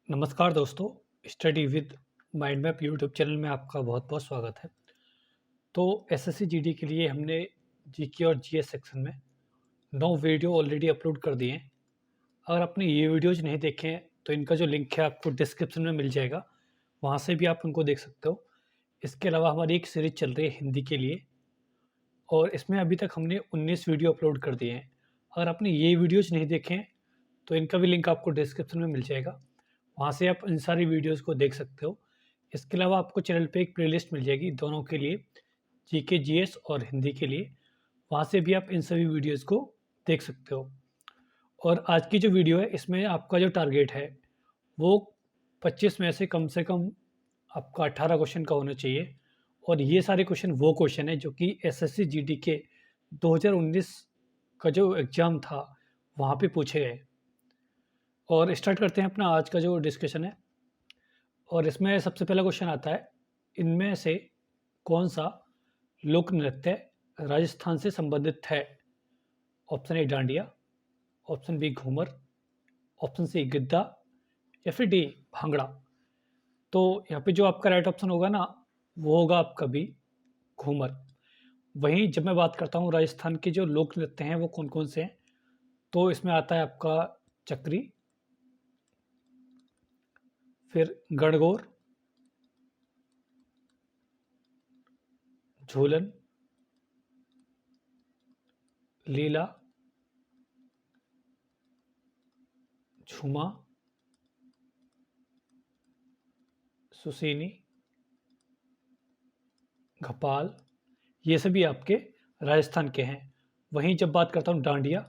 नमस्कार दोस्तों, study with mind map YouTube channel में आपका बहुत-बहुत स्वागत है। तो एसएससी जीडी के लिए हमने जीके और जीएस सेक्शन में 9 वीडियो ऑलरेडी अपलोड कर दिए हैं। अगर आपने ये वीडियोज़ नहीं देखे हैं, तो इनका जो लिंक है आपको डिस्क्रिप्शन में मिल जाएगा, वहाँ से भी आप उनको देख सकते हो। इसके अलावा हमारी एक सीरीज़ चल रही है हिंदी के लिए और इसमें अभी तक हमने 19 वीडियो अपलोड कर दिए हैं। अगर आपने ये वीडियोज़ नहीं देखे हैं, तो इनका भी लिंक आपको डिस्क्रिप्शन में मिल जाएगा। वहाँ से आप इन सारी वीडियोज़ को देख सकते हो। इसके अलावा आपको चैनल पे एक प्लेलिस्ट मिल जाएगी दोनों के लिए, जीके, जीएस और हिंदी के लिए। वहाँ से भी आप इन सभी वीडियोज़ को देख सकते हो। और आज की जो वीडियो है इसमें आपका जो टारगेट है वो 25 में से कम आपका 18 क्वेश्चन का होना चाहिए। और ये सारे क्वेश्चन वो क्वेश्चन है जो कि एसएससी जीडी के 2019 का जो एग्ज़ाम था वहाँ पे पूछे गए। और स्टार्ट करते हैं अपना आज का जो डिस्कशन है। और इसमें सबसे पहला क्वेश्चन आता है, इनमें से कौन सा लोक नृत्य राजस्थान से संबंधित है? Option A Dandiya, option B Ghoomar, option C Giddha या फिर डी भांगड़ा। तो यहाँ पे जो आपका राइट ऑप्शन होगा ना, वो होगा आपका बी घूमर। वहीं जब मैं बात करता हूँ राजस्थान के जो लोक नृत्य हैं वो कौन कौन से हैं, तो इसमें आता है आपका चक्री, फिर गणगौर, झूलन, लीला, झूमा, सुसीनी, घपाल। ये सभी आपके राजस्थान के हैं। वहीं जब बात करता हूँ डांडिया,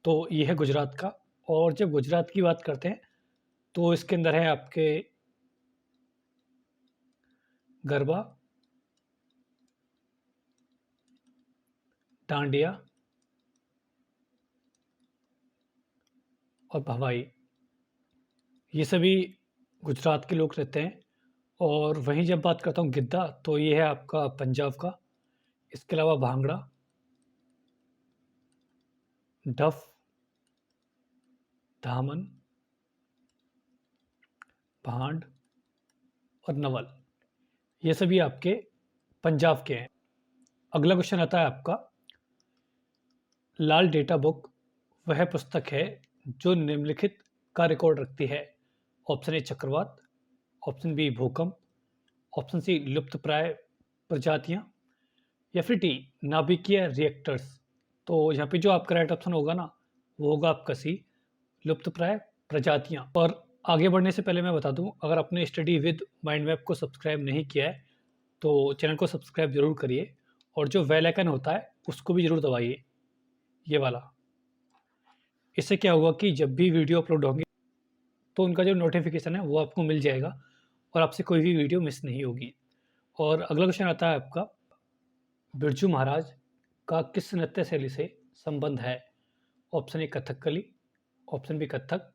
तो ये है गुजरात का। और जब गुजरात की बात करते हैं तो इसके अंदर है आपके गरबा, डांडिया और भवाई। ये सभी गुजरात के लोग रहते हैं। और वहीं जब बात करता हूँ गिद्दा, तो ये है आपका पंजाब का। इसके अलावा भांगड़ा, डफ, धामन, भांड और नवल, ये सभी आपके पंजाब के हैं। अगला क्वेश्चन आता है आपका, लाल डेटा बुक वह पुस्तक है जो निम्नलिखित का रिकॉर्ड रखती है। ऑप्शन ए चक्रवात, ऑप्शन बी भूकंप, ऑप्शन सी लुप्तप्राय प्रजातियां या फिर डी नाभिकीय रिएक्टर्स। तो यहाँ पे जो आपका राइट ऑप्शन होगा ना, वो होगा आपका सी लुप्तप्राय प्रजातियां। और आगे बढ़ने से पहले मैं बता दूं, अगर आपने स्टडी विद माइंड मैप को सब्सक्राइब नहीं किया है तो चैनल को सब्सक्राइब जरूर करिए और जो बेल आइकन होता है उसको भी जरूर दबाइए, ये वाला। इससे क्या होगा कि जब भी वीडियो अपलोड होंगे तो उनका जो नोटिफिकेशन है वो आपको मिल जाएगा और आपसे कोई भी वीडियो मिस नहीं होगी। और अगला क्वेश्चन आता है आपका, बिरजू महाराज का किस नृत्य शैली से संबंध है? Option A Kathakali, option B Kathak,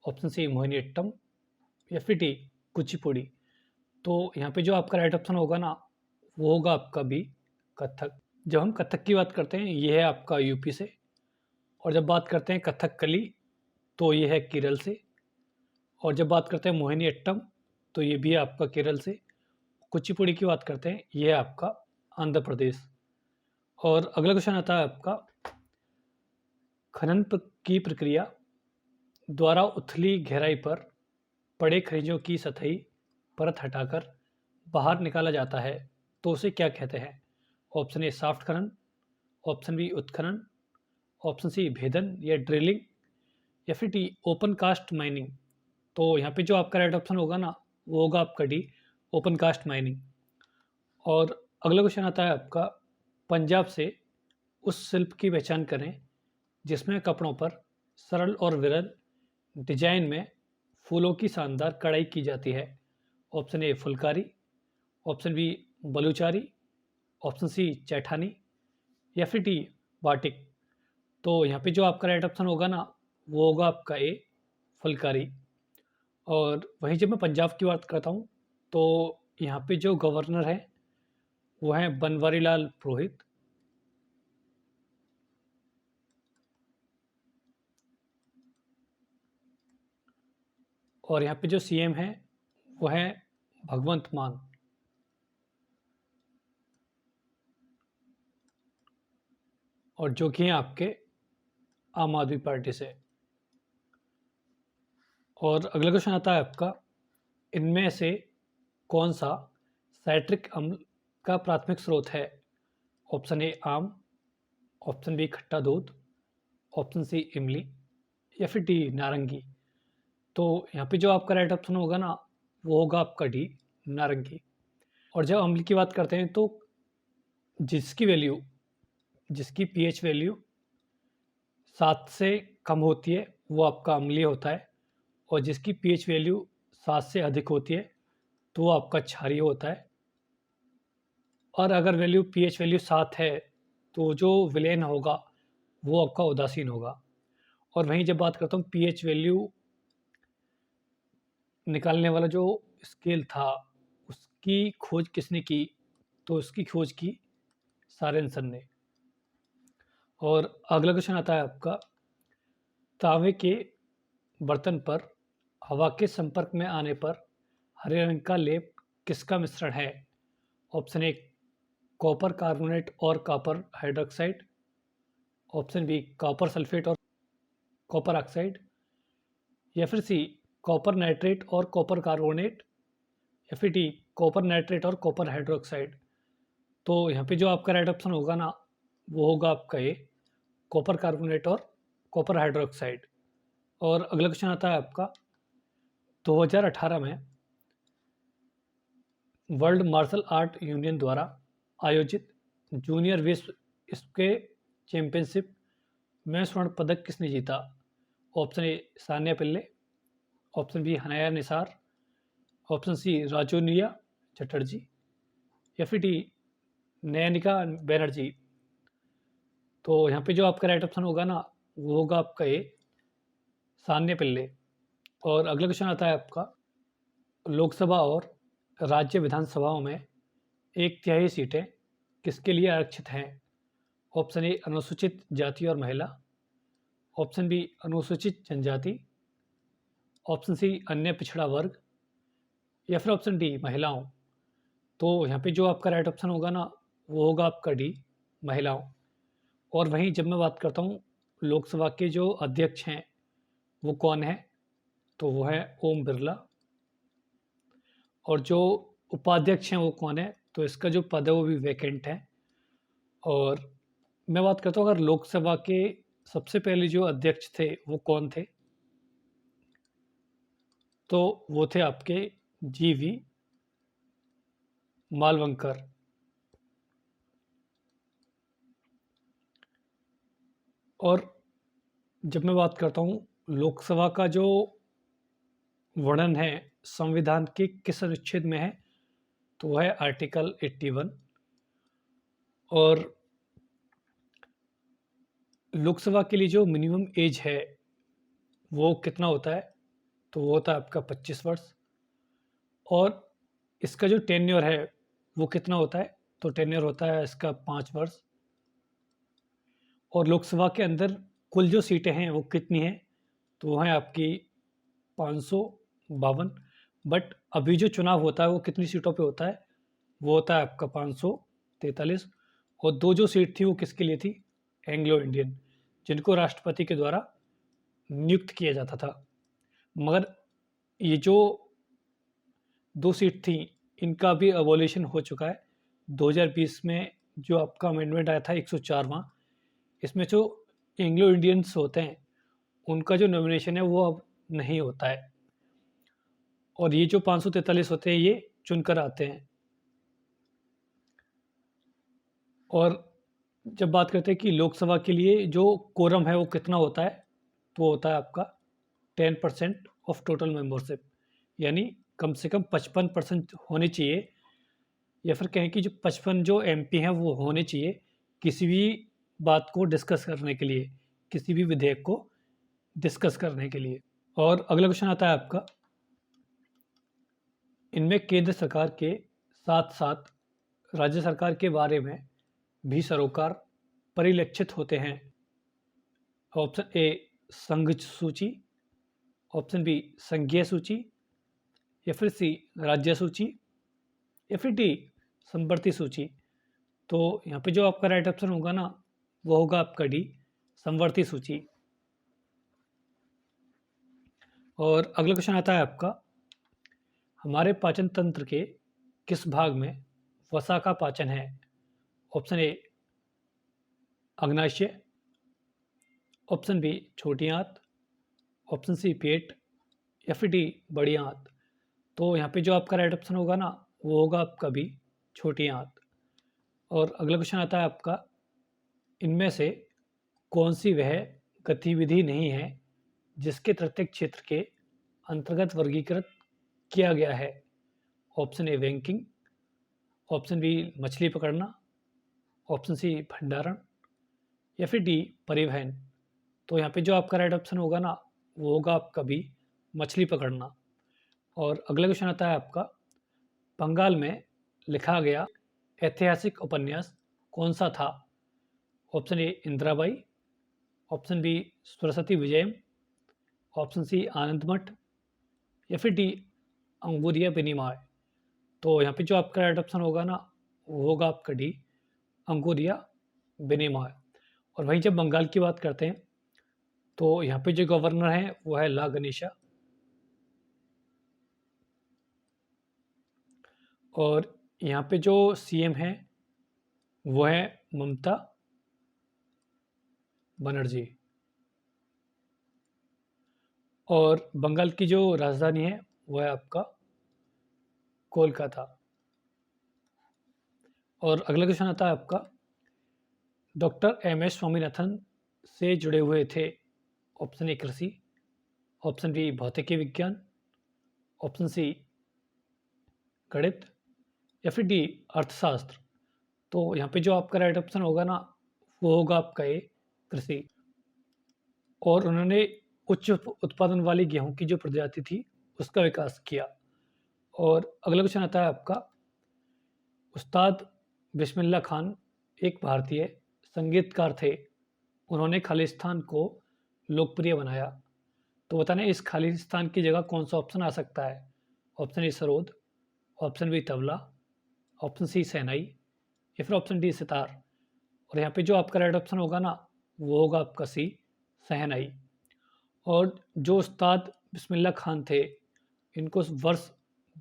option C Mohiniyattam या फिर डी कुचिपुड़ी। तो यहाँ पे जो आपका राइट ऑप्शन होगा ना, वो होगा आपका बी कथक। जब हम कथक की बात करते हैं, ये है आपका यूपी से। और जब बात करते हैं कथकली, तो ये है केरल से। और जब बात करते हैं मोहिनीअट्टम, तो ये भी है आपका केरल से। कुचिपुड़ी की बात करते हैं, ये है आपका आंध्र प्रदेश। और अगला क्वेश्चन आता है आपका, की प्रक्रिया द्वारा उथली गहराई पर पड़े खनिजों की सतही परत हटाकर बाहर निकाला जाता है, तो उसे क्या कहते हैं? ऑप्शन ए साफ्ट खनन, ऑप्शन बी उत्खनन, ऑप्शन सी भेदन या ड्रिलिंग या फिर डी ओपन कास्ट माइनिंग। तो यहाँ पे जो आपका राइट ऑप्शन होगा ना, वो होगा आपका डी ओपन कास्ट माइनिंग। और अगला क्वेश्चन आता है आपका, पंजाब से उस शिल्प की पहचान करें जिसमें कपड़ों पर सरल और विरल डिजाइन में फूलों की शानदार कढ़ाई की जाती है। Option A phulkari, option B Baluchari, option C चैठानी या फिर डी बाटिक। तो यहाँ पे जो आपका राइट ऑप्शन होगा ना, वो होगा आपका ए फुलकारी। और वहीं जब मैं पंजाब की बात करता हूँ, तो यहाँ पे जो गवर्नर हैं वो हैं बनवारी लाल पुरोहित। और यहाँ पे जो सीएम है वो है भगवंत मान। और जो कि हैं आपके आम आदमी पार्टी से। और अगला क्वेश्चन आता है आपका, इनमें से कौन सा साइट्रिक अम्ल का प्राथमिक स्रोत है? ऑप्शन ए आम, ऑप्शन बी खट्टा दूध, ऑप्शन सी इमली, या फिर डी नारंगी। तो यहाँ पे जो आपका राइट ऑप्शन होगा ना, वो होगा आपका डी नारंगी। और जब अम्ल की बात करते हैं तो जिसकी पीएच वैल्यू 7 से कम होती है वो आपका अम्लीय होता है, और जिसकी पीएच वैल्यू 7 से अधिक होती है तो वो आपका क्षारीय होता है। और अगर पीएच वैल्यू 7 है तो जो विलेन होगा वो आपका उदासीन होगा। और वहीं जब बात करता हूँ पीएच वैल्यू निकालने वाला जो स्केल था उसकी खोज किसने की? तो उसकी खोज की सारेंसन ने। और अगला क्वेश्चन आता है आपका, तांबे के बर्तन पर हवा के संपर्क में आने पर हरे रंग का लेप किसका मिश्रण है? ऑप्शन ए कॉपर कार्बोनेट और copper hydroxide, option B copper sulphate और कॉपर ऑक्साइड, या फिर सी कॉपर नाइट्रेट और कॉपर कार्बोनेट, या फिर डी कॉपर नाइट्रेट और कॉपर हाइड्रोक्साइड। तो यहाँ पे जो आपका राइट ऑप्शन होगा ना, वो होगा आपका ए कॉपर कार्बोनेट और कॉपर हाइड्रोक्साइड। और अगला क्वेश्चन आता है आपका, 2018 में वर्ल्ड मार्शल आर्ट यूनियन द्वारा आयोजित जूनियर विश्व इसके चैंपियनशिप में स्वर्ण पदक किसने जीता? Option A Saniya Pillai, option B Hanaya Nisar, option C Rajoniya Chatterjee, या फिर डी नयनिका बैनर्जी। तो यहाँ पे जो आपका राइट ऑप्शन होगा ना, वो होगा आपका ए सान्या पिल्ले। और अगला क्वेश्चन आता है आपका, लोकसभा और राज्य विधानसभाओं में 1/3 सीटें किसके लिए आरक्षित हैं? ऑप्शन ए अनुसूचित जाति और महिला, ऑप्शन बी अनुसूचित जनजाति, ऑप्शन सी अन्य पिछड़ा वर्ग, या फिर ऑप्शन डी महिलाओं। तो यहाँ पे जो आपका राइट ऑप्शन होगा ना, वो होगा आपका डी महिलाओं। और वहीं जब मैं बात करता हूँ लोकसभा के जो अध्यक्ष हैं वो कौन है, तो वो है ओम बिरला। और जो उपाध्यक्ष हैं वो कौन है, तो इसका जो पद है वो भी वैकेंट है। और मैं बात करता हूँ अगर लोकसभा के सबसे पहले जो अध्यक्ष थे वो कौन थे, तो वो थे आपके जीवी मालवंकर। और जब मैं बात करता हूँ लोकसभा का जो वर्णन है संविधान के किस अनुच्छेद में है, तो वह है आर्टिकल 81। और लोकसभा के लिए जो मिनिमम एज है वो कितना होता है, तो वो होता है आपका 25 वर्ष। और इसका जो टेन्योर है वो कितना होता है, तो टेन्योर होता है इसका 5 वर्ष। और लोकसभा के अंदर कुल जो सीटें हैं वो कितनी हैं, तो वो हैं आपकी 552। बट अभी जो चुनाव होता है वो कितनी सीटों पे होता है, वो होता है आपका 543। और 2 जो सीट थी वो किसके लिए थी, एंग्लो इंडियन, जिनको राष्ट्रपति के द्वारा नियुक्त किया जाता था। मगर ये जो 2 सीट थी इनका भी अबॉलिशन हो चुका है 2020 में। जो आपका अमेंडमेंट आया था 104वां, इसमें जो एंग्लो इंडियंस होते हैं उनका जो नॉमिनेशन है वो अब नहीं होता है। और ये जो 543 होते हैं ये चुनकर आते हैं। और जब बात करते हैं कि लोकसभा के लिए जो कोरम है वो कितना होता है, तो होता है आपका 10% ऑफ टोटल मेंबरशिप, यानी कम से कम 55% होने चाहिए, या फिर कहें कि जो 55 जो एमपी हैं वो होने चाहिए किसी भी बात को डिस्कस करने के लिए, किसी भी विधेयक को डिस्कस करने के लिए। और अगला क्वेश्चन आता है आपका, इनमें केंद्र सरकार के साथ साथ राज्य सरकार के बारे में भी सरोकार परिलक्षित होते हैं। ऑप्शन ए संघ सूची, ऑप्शन बी संघीय सूची, या फिर सी राज्य सूची, या फिर डी संवर्ती सूची। तो यहाँ पे जो आपका राइट ऑप्शन होगा ना, वो होगा आपका डी संवर्ती सूची। और अगला क्वेश्चन आता है आपका, हमारे पाचन तंत्र के किस भाग में वसा का पाचन है? ऑप्शन ए अग्नाशय, ऑप्शन बी छोटी आंत, ऑप्शन सी पेट, या फिर डी बड़ी आंत। तो यहाँ पे जो आपका राइट ऑप्शन होगा ना, वो होगा आपका बी छोटी आंत। और अगला क्वेश्चन आता है आपका, इनमें से कौन सी वह गतिविधि नहीं है जिसके तृतीयक क्षेत्र के अंतर्गत वर्गीकृत किया गया है? Option A banking, option B मछली पकड़ना, ऑप्शन सी भंडारण, या फिर डी परिवहन। तो यहाँ पे जो आपका राइट ऑप्शन होगा ना, वो होगा आपका बी मछली पकड़ना। और अगला क्वेश्चन आता है आपका, बंगाल में लिखा गया ऐतिहासिक उपन्यास कौन सा था? Option A Indirabai, option B Saraswati Vijayam, option C Anand Math, या फिर डी अंगुरिया विनिमय। तो यहाँ पे जो आपका राइट ऑप्शन होगा ना, वो होगा आपका डी अंगुरिया विनिमय। और वहीं जब बंगाल की बात करते हैं, तो यहाँ पे जो गवर्नर हैं वो है ला गणेशा। और यहाँ पे जो सीएम है वो है ममता बनर्जी। और बंगाल की जो राजधानी है वो है आपका कोलकाता। और अगला क्वेश्चन आता है आपका, डॉक्टर एम एस स्वामीनाथन से जुड़े हुए थे? ऑप्शन ए कृषि, ऑप्शन बी भौतिकी विज्ञान, ऑप्शन सी गणित, या फिर डी अर्थशास्त्र। तो यहाँ पे जो आपका राइट ऑप्शन होगा ना, वो होगा आपका ए कृषि। और उन्होंने उच्च उत्पादन वाली गेहूं की जो प्रजाति थी उसका विकास किया। और अगला क्वेश्चन आता है आपका, उस्ताद बिस्मिल्लाह खान एक भारतीय संगीतकार थे, उन्होंने खालिस्तान को लोकप्रिय बनाया। तो बताने इस खालिस्तान की जगह कौन सा ऑप्शन आ सकता है? Option A sarod, option B tabla, option C shehnai, या फिर ऑप्शन डी सितार। और यहाँ पे जो आपका राइट ऑप्शन होगा ना, वो होगा आपका सी शहनाई। और जो उस्ताद बिस्मिल्लाह खान थे, इनको वर्ष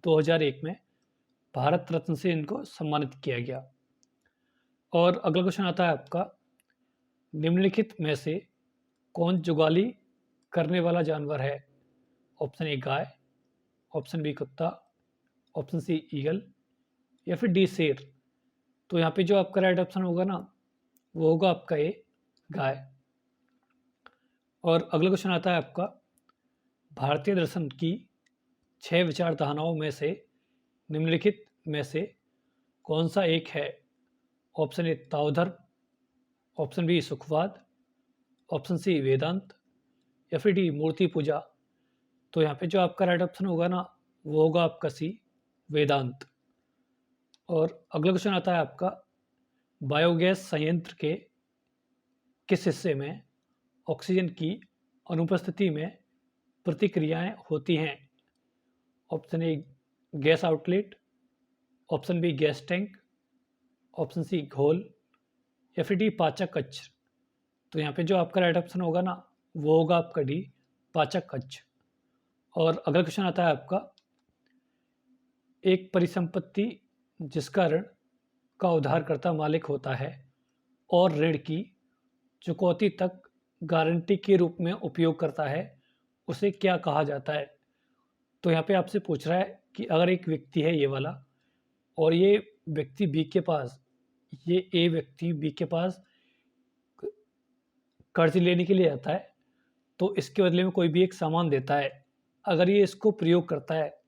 2001 में भारत रत्न से इनको सम्मानित किया गया। और अगला क्वेश्चन आता है आपका, निम्नलिखित में से कौन जुगाली करने वाला जानवर है? ऑप्शन ए गाय, ऑप्शन बी कुत्ता, ऑप्शन सी ईगल, या फिर डी शेर। तो यहाँ पे जो आपका राइट ऑप्शन होगा ना, वो होगा आपका ए गाय। और अगला क्वेश्चन आता है आपका, भारतीय दर्शन की 6 विचारधाराओं में से निम्नलिखित में से कौन सा एक है? ऑप्शन ए ताओ धर्म, ऑप्शन बी सुखवाद, ऑप्शन सी वेदांत, या फिर डी मूर्ति पूजा। तो यहाँ पे जो आपका राइट ऑप्शन होगा ना, वो होगा आपका सी वेदांत। और अगला क्वेश्चन आता है आपका, बायोगैस संयंत्र के किस हिस्से में ऑक्सीजन की अनुपस्थिति में प्रतिक्रियाएं होती हैं? Option A gas outlet, option B gas tank, option C घोल, या फिर डी पाचक कक्ष। तो यहाँ पे जो आपका राइट ऑप्शन होगा ना, वो होगा आपका डी पाचक कक्ष। और अगला क्वेश्चन आता है आपका, एक परिसंपत्ति जिसका ऋण का उधारकर्ता मालिक होता है और ऋण की चुकौती तक गारंटी के रूप में उपयोग करता है, उसे क्या कहा जाता है? तो यहाँ पे आपसे पूछ रहा है कि अगर एक व्यक्ति है ये वाला, और ये व्यक्ति बी के पास, ये ए व्यक्ति बी के पास कर्ज लेने के लिए आता है, तो इसके बदले में कोई भी एक सामान देता है, अगर ये इसको प्रयोग करता है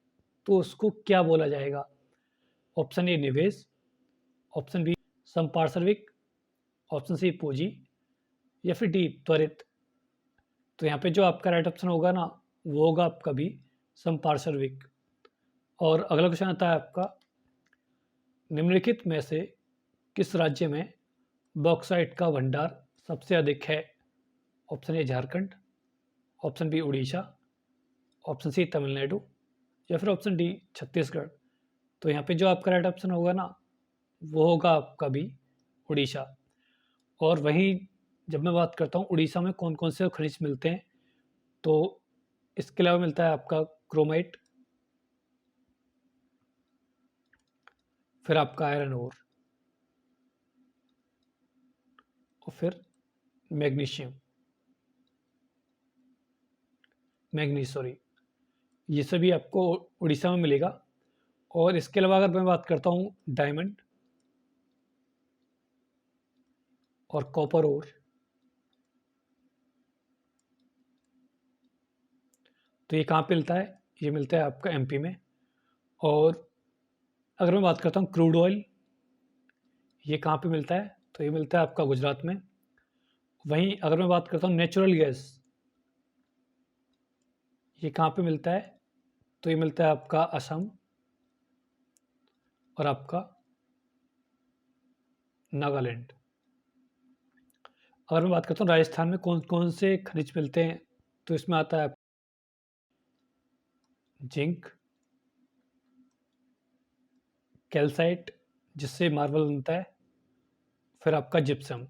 तो उसको क्या बोला जाएगा? ऑप्शन ए निवेश, ऑप्शन बी संपार्श्विक, ऑप्शन सी पूंजी, या फिर डी त्वरित। तो यहाँ पे जो आपका राइट ऑप्शन होगा ना, वो होगा आपका भी संपार्श्विक। और अगला क्वेश्चन आता है आपका, निम्नलिखित में से किस राज्य में बॉक्साइट का भंडार सबसे अधिक है? Option A Jharkhand, option B Orissa, option C Tamil Nadu या फिर ऑप्शन डी छत्तीसगढ़। तो यहाँ पे जो आपका राइट ऑप्शन होगा ना, वो होगा आपका भी उड़ीसा। और वहीं जब मैं बात करता हूँ उड़ीसा में कौन कौन से खनिज मिलते हैं, तो इसके अलावा मिलता है आपका क्रोमाइट, फिर आपका आयरन ओर, और फिर मैग्नीशियम, मैग्नीज सॉरी, ये सभी आपको उड़ीसा में मिलेगा। और इसके अलावा अगर मैं बात करता हूँ डायमंड और कॉपर ओर, तो ये कहाँ पे मिलता है? ये मिलता है आपका एमपी में। और अगर मैं बात करता हूँ क्रूड ऑयल, ये कहाँ पे मिलता है? तो ये मिलता है आपका गुजरात में। वहीं अगर मैं बात करता हूँ नेचुरल गैस, ये कहाँ पे मिलता है? तो ये मिलता है आपका असम और आपका नागालैंड। अगर मैं बात करता हूँ राजस्थान में कौन कौन से खनिज मिलते हैं, तो इसमें आता है जिंक, कैल्साइट जिससे मार्बल बनता है, फिर आपका जिप्सम,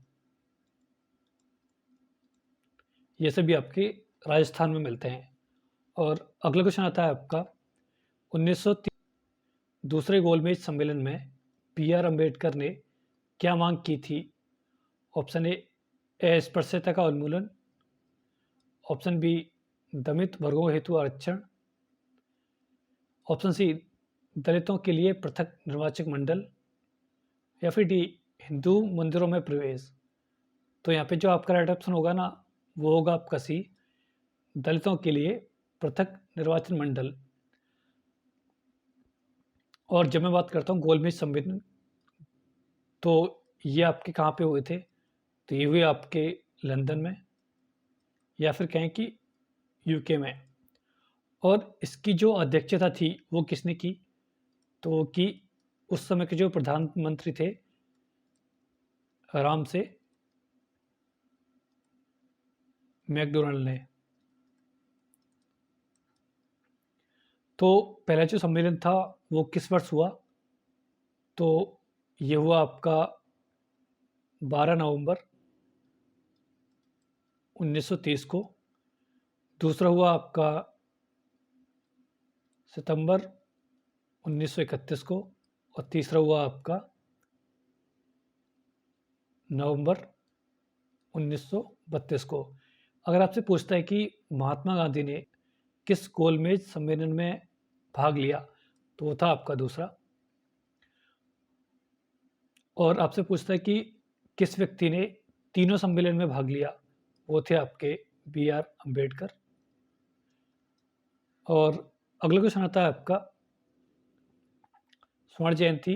ये सभी आपके राजस्थान में मिलते हैं। और अगला क्वेश्चन आता है आपका 1930 दूसरे गोलमेज सम्मेलन में पी.आर. अम्बेडकर ने क्या मांग की थी? ऑप्शन ए अस्पृश्यता का उन्मूलन, ऑप्शन बी दलित वर्गों हेतु आरक्षण, ऑप्शन सी दलितों के लिए पृथक निर्वाचक मंडल, या फिर डी हिंदू मंदिरों में प्रवेश। तो यहाँ पे जो आपका राइट ऑप्शन होगा ना, वो होगा आपका सी दलितों के लिए पृथक निर्वाचन मंडल। और जब मैं बात करता हूँ गोलमेज सम्मेलन, तो ये आपके कहाँ पे हुए थे? तो ये हुए आपके लंदन में, या फिर कहें कि यूके में। और इसकी जो अध्यक्षता थी वो किसने की? तो कि उस समय के जो प्रधानमंत्री थे आराम से मैकडोनाल्ड ने। तो पहला जो सम्मेलन था वो किस वर्ष हुआ? तो ये हुआ आपका 12 नवंबर 1930 को। दूसरा हुआ आपका सितंबर 1931 को। और तीसरा हुआ आपका नवंबर 1932 को। अगर आपसे पूछता है कि महात्मा गांधी ने किस गोलमेज सम्मेलन में भाग लिया, तो वो था आपका दूसरा। और आपसे पूछता है कि किस व्यक्ति ने तीनों सम्मेलन में भाग लिया, वो थे आपके बी.आर. अम्बेडकर। और अगला क्वेश्चन आता है आपका स्वर्ण जयंती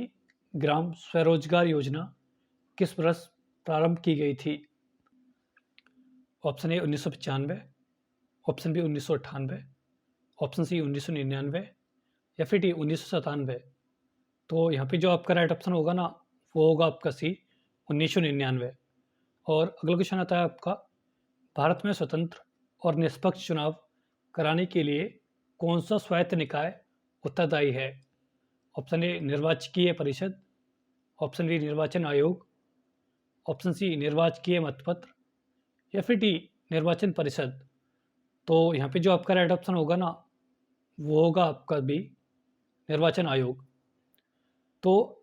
ग्राम स्वरोजगार योजना किस वर्ष प्रारंभ की गई थी? Option A 1995, option B 1998, option C 1999, या फिर डी 1997। तो यहाँ पे जो आपका राइट ऑप्शन होगा ना, वो होगा आपका सी 1999। और अगला क्वेश्चन आता है आपका भारत में स्वतंत्र और निष्पक्ष चुनाव कराने के लिए कौन सा स्वायत्त निकाय उत्तरदायी है? ऑप्शन ए निर्वाचकीय परिषद, ऑप्शन बी निर्वाचन आयोग, ऑप्शन सी निर्वाचकीय मतपत्र, या फिर डी निर्वाचन परिषद। तो यहाँ पे जो आपका राइट ऑप्शन होगा ना, वो होगा आपका बी निर्वाचन आयोग। तो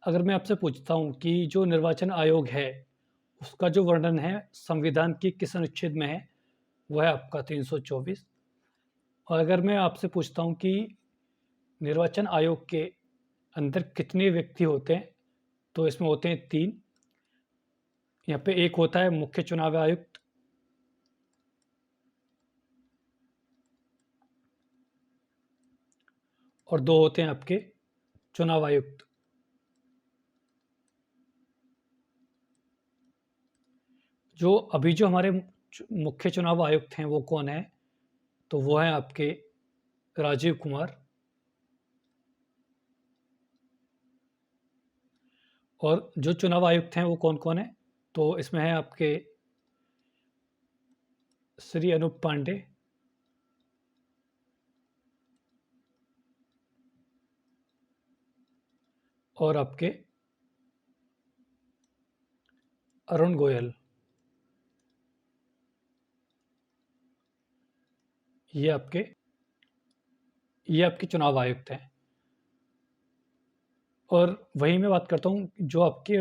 अगर मैं आपसे पूछता हूँ कि जो निर्वाचन आयोग है उसका जो वर्णन है संविधान की किस अनुच्छेद में है, वह है आपका 324। और अगर मैं आपसे पूछता हूँ कि निर्वाचन आयोग के अंदर कितने व्यक्ति होते हैं, तो इसमें होते हैं 3। यहाँ पे एक होता है मुख्य चुनाव आयुक्त, और 2 होते हैं आपके चुनाव आयुक्त। जो अभी जो हमारे मुख्य चुनाव आयुक्त हैं वो कौन है? तो वो हैं आपके राजीव कुमार। और जो चुनाव आयुक्त हैं वो कौन कौन है? तो इसमें है आपके, श्री अनूप पांडे, और आपके अरुण गोयल, ये आपके चुनाव आयुक्त हैं। और वहीं मैं बात करता हूँ जो आपके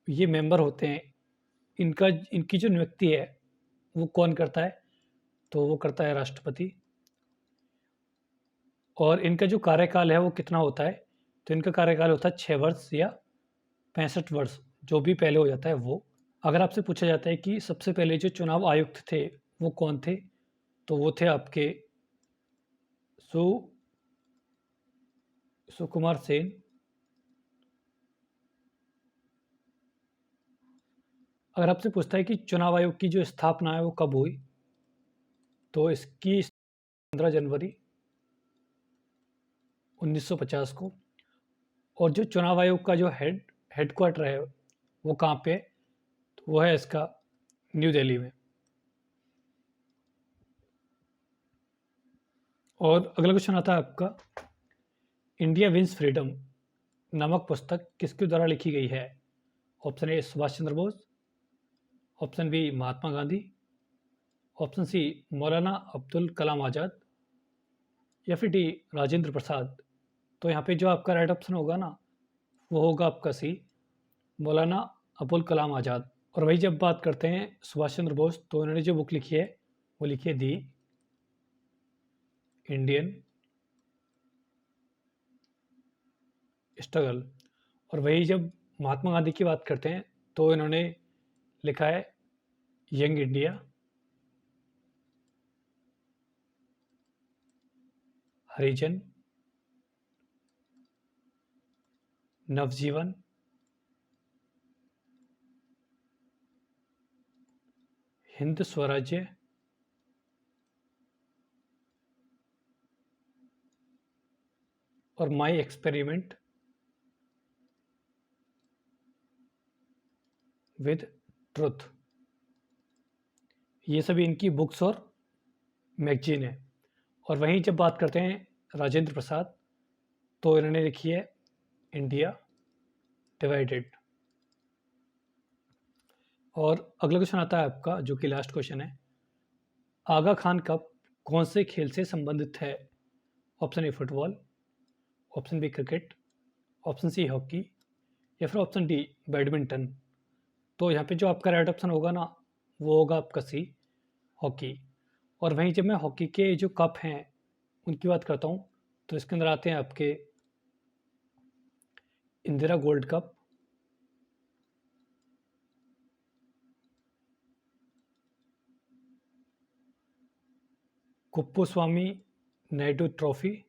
ये मेंबर होते हैं, इनकी जो नियुक्ति है वो कौन करता है? तो वो करता है राष्ट्रपति। और इनका जो कार्यकाल है वो कितना होता है? तो इनका कार्यकाल होता है 6 वर्ष या 65 वर्ष, जो भी पहले हो जाता है वो। अगर आपसे पूछा जाता है कि सबसे पहले जो चुनाव आयुक्त थे वो कौन थे, तो वो थे आपके सु सुकुमार सेन। अगर आपसे पूछता है कि चुनाव आयोग की जो स्थापना है वो कब हुई, तो इसकी 15 जनवरी 1950 को। और जो चुनाव आयोग का जो हेडक्वार्टर है वो कहाँ पे है? तो वो है इसका न्यू दिल्ली में। और अगला क्वेश्चन आता है आपका, इंडिया विंस फ्रीडम नामक पुस्तक किसके द्वारा लिखी गई है? Option A Subhash Chandra Bose, option B Mahatma Gandhi, option C Maulana Abdul Kalam Azad, या फिर डी राजेंद्र प्रसाद। तो यहाँ पे जो आपका राइट ऑप्शन होगा ना, वो होगा आपका सी मौलाना अबुल कलाम आज़ाद। और वही जब बात करते हैं सुभाष चंद्र बोस, तो उन्होंने जो बुक लिखी है वो लिखी है दी इंडियन स्ट्रगल। और वही जब महात्मा गांधी की बात करते हैं तो इन्होंने लिखा है यंग इंडिया, हरिजन, नवजीवन, हिंद स्वराज्य, और माई एक्सपेरिमेंट विद ट्रुथ। ये सभी इनकी बुक्स और मैगजीन है। और वहीं जब बात करते हैं राजेंद्र प्रसाद, तो इन्होंने लिखी है इंडिया डिवाइडेड। और अगला क्वेश्चन आता है आपका, जो कि लास्ट क्वेश्चन है, आगा खान कप कौन से खेल से संबंधित है? Option A football, option B cricket, option C hockey, या फिर ऑप्शन डी बैडमिंटन। तो यहाँ पे जो आपका राइट ऑप्शन होगा ना, वो होगा आपका सी हॉकी। और वहीं जब मैं हॉकी के जो कप हैं उनकी बात करता हूँ, तो इसके अंदर आते हैं आपके Indira gold cup, Kuppuswamy Naidu trophy,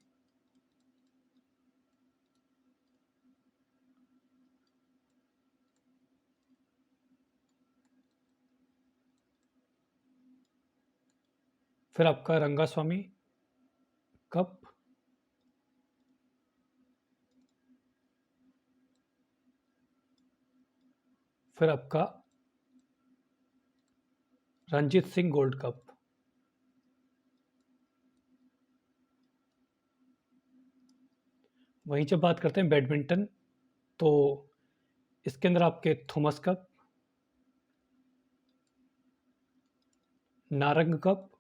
फिर आपका रंगास्वामी कप, फिर आपका रंजीत सिंह गोल्ड कप। वहीं जब बात करते हैं बैडमिंटन, तो इसके अंदर आपके Thomas Cup, Narang Cup,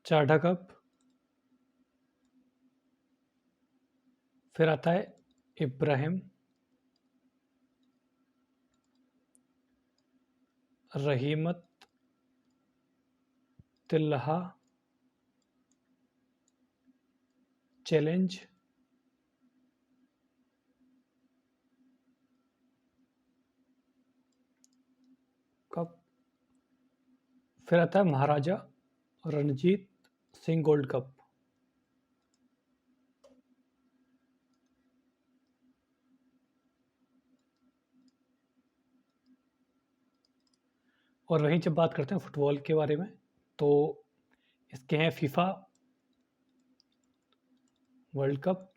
Chadha Cup, फिर आता है Ibrahim Rahimtoola Challenge Cup, फिर आता है महाराजा रणजीत सिंह गोल्ड कप। और वहीं जब बात करते हैं फुटबॉल के बारे में, तो इसके हैं फीफा वर्ल्ड कप,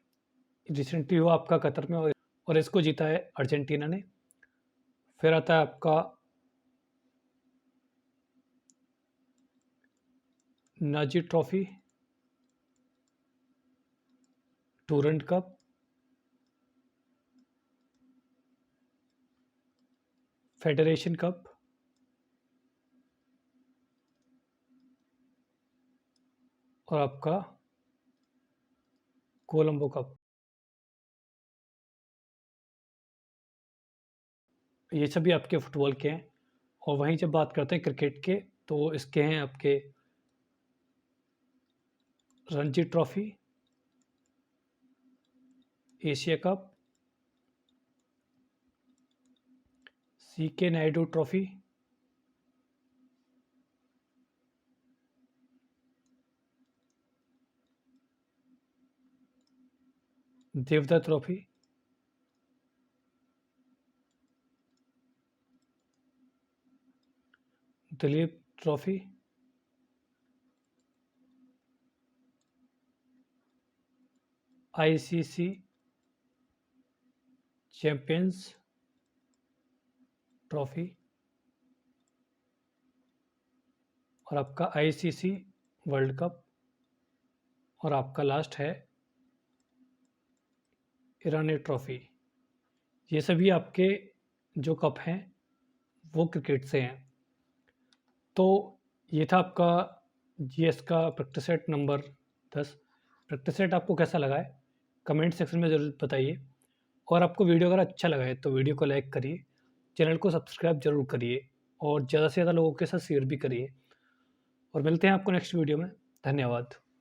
रिसेंटली हुआ आपका कतर में, और इसको जीता है अर्जेंटीना ने। फिर आता है आपका Nagji Trophy, Durand Cup, Federation Cup और आपका कोलंबो कप। ये सभी आपके फुटबॉल के हैं। और वहीं जब बात करते हैं क्रिकेट के, तो इसके हैं आपके Ranji Trophy, Asia Cup, CK Naidu Trophy, Deodhar Trophy, Duleep Trophy, ICC Champions Trophy और आपका आईसीसी वर्ल्ड कप और आपका लास्ट है ईरानी ट्रॉफी। ये सभी आपके जो कप हैं वो क्रिकेट से हैं। तो ये था आपका जीएस का practice set number 10। Practice set आपको कैसा लगा है कमेंट सेक्शन में ज़रूर बताइए। और आपको वीडियो अगर अच्छा लगा है तो वीडियो को लाइक करिए, चैनल को सब्सक्राइब ज़रूर करिए और ज़्यादा से ज़्यादा लोगों के साथ शेयर भी करिए। और मिलते हैं आपको नेक्स्ट वीडियो में। धन्यवाद।